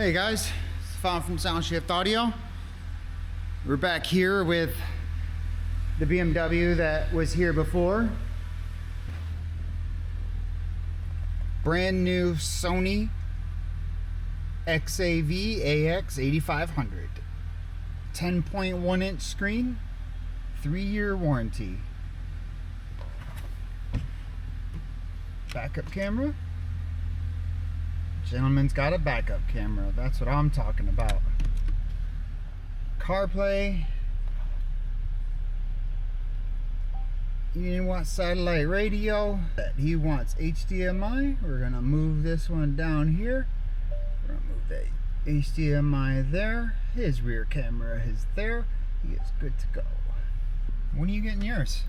Hey guys, it's Fawn from Soundshift Audio. We're back here with the BMW that was here before. Brand new Sony XAV-AX8500. 10.1 inch screen, 3-year warranty. Backup camera. Gentleman's got a backup camera. That's what I'm talking about. CarPlay. He wants satellite radio. He wants HDMI. We're gonna move this one down here. We're gonna move that HDMI there. His rear camera is there. He is good to go. When are you getting yours?